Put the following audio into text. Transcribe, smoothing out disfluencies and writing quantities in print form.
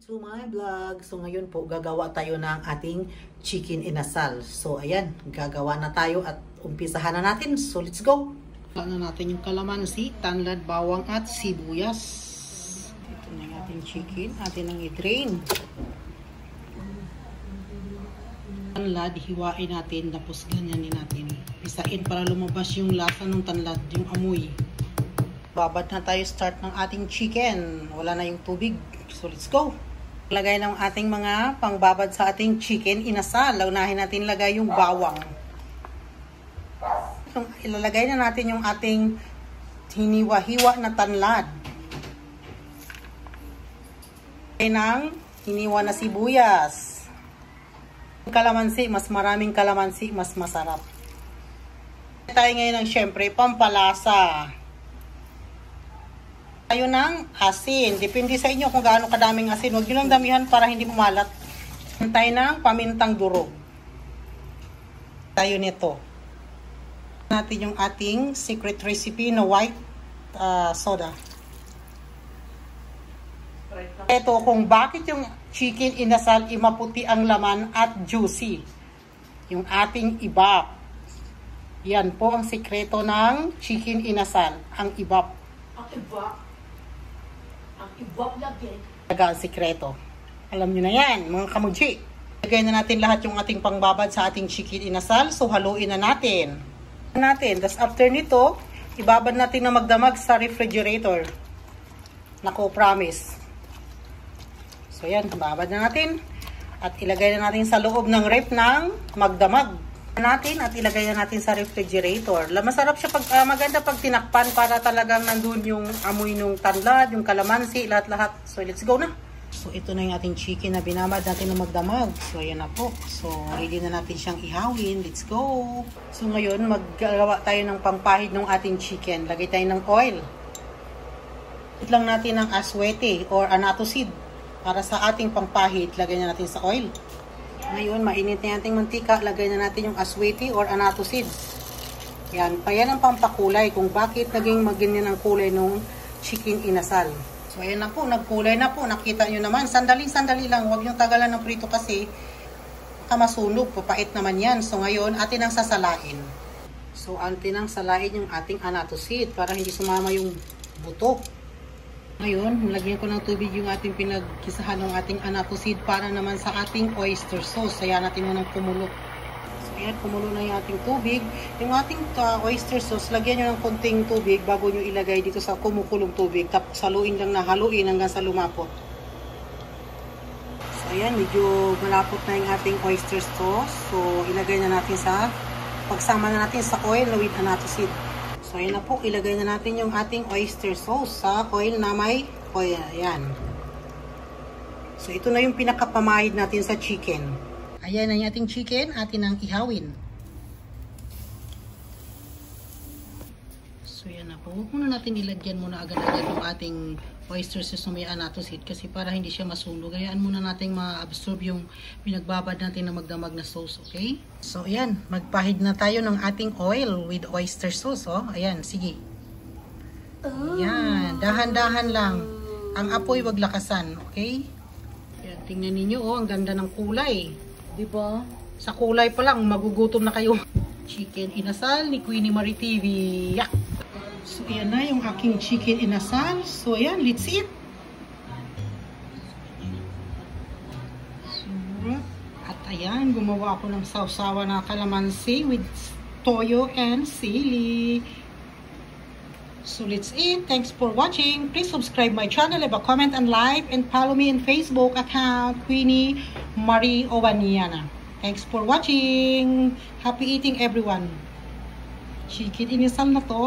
To my vlog. So ngayon po gagawa tayo ng ating chicken inasal. So ayan, gagawa na tayo at umpisahan na natin. So let's go. Gawin na natin yung kalamansi, tanlad, bawang at sibuyas. Ito na yung ating chicken. Atin ang i-drain. Tanlad, hiwain natin tapos ganyanin natin. Pisain para lumabas yung lasa ng tanlad, yung amoy. Babad na tayo start ng ating chicken. Wala na yung tubig. So let's go. Lagay ng ating mga pangbabad sa ating chicken inasal. Unahin natin lagay yung bawang. Ilalagay na natin yung ating hiniwa-hiwa na tanlad. Lagay ng hiniwa na sibuyas. Kalamansi, mas maraming kalamansi, mas masarap. Tayo ngayon ng syempre pampalasa. Tayo ng asin. Depende sa inyo kung gaano kadaming asin. Huwag nyo lang damihan para hindi pumalat. Tayo ng pamintang durog. Tayo nito. Natin yung ating secret recipe na white soda. Ito kung bakit yung chicken inasal maputi ang laman at juicy. Yung ating ibap. Yan po ang sikreto ng chicken inasal. Ang ibap. Ang ibap? Ang ibap lagi. Taga ang sikreto. Alam nyo na yan, mga kamuji. Lagay na natin lahat yung ating pangbabad sa ating chicken inasal. So, haluin na natin. Tapos, after nito, ibabad natin na magdamag sa refrigerator. Nako, promise. So, yan. Babad na natin. At ilagay na natin sa loob ng ref ng magdamag. Natin at ilagay na natin sa refrigerator. Masarap siya pag maganda pag tinakpan para talagang nandun yung amoy ng tanlad, yung kalamansi, lahat-lahat. So let's go na. So ito na yung ating chicken na binamad natin na magdamag. So ayan na po. So ready na natin siyang ihawin. Let's go. So ngayon maggagawa tayo ng pampahid ng ating chicken. Lagay tayo ng oil. Ito lang natin ng aswete or anato seed. Para sa ating pampahid, lagay na natin sa oil. Ngayon, mainit na ating mantika. Lagay na natin yung aswete or anato seeds. Yan. Yan ang pampakulay kung bakit naging maganyan ang kulay ng chicken inasal. So, ayan na po. Nagkulay na po. Nakita nyo naman. Sandali lang. Huwag yung tagalan ng prito kasi masunog. Papait naman yan. So, ngayon, atin ang sasalain. So, atin ang salain yung ating anato seed para hindi sumama yung buto. Ngayon, lagyan ko ng tubig yung ating pinagkisahan ng ating anato seed para naman sa ating oyster sauce. Kaya natin munang kumulo. So, ayan, kumulo na yung ating tubig. Yung ating oyster sauce, lagyan nyo ng konting tubig bago nyo ilagay dito sa kumukulong tubig. Tapos haluin lang na haluin hanggang sa lumapot. So, ayan, medyo malapot na yung ating oyster sauce. So, ilagay na natin pagsama na natin sa oil with anato seed. So, ayan na po. Ilagay na natin yung ating oyster sauce sa oil na may oil. Ayan. So, ito na yung pinakapamahid natin sa chicken. Ayan na yung ating chicken. Atin ang ihawin. So, ayan na po. Huwag muna natin ilagyan muna agad-agad yung ating oyster sauce na may anato seed kasi para hindi siya masunog. Hayaan muna natin ma-absorb yung pinagbabad natin na magdamag na sauce. Okay? So, ayan. Magpahid na tayo ng ating oil with oyster sauce. Oh. Ayan. Sige. Ayan. Dahan-dahan lang. Ang apoy wag lakasan. Okay? Ayan. Tingnan ninyo. Oh, ang ganda ng kulay. Diba? Sa kulay pa lang, magugutom na kayo. Chicken inasal ni Queenie Marie TV. Yak! So, ayan na yung aking chicken inasal. So, ayan. Let's eat. At ayan, gumawa ako ng sausawa na kalamansi with toyo and sili. So, let's eat. Thanks for watching. Please subscribe my channel, leave a comment and like, and follow me in Facebook account, Queenie Marie Owaniana. Thanks for watching. Happy eating, everyone. Chicken inasal na to.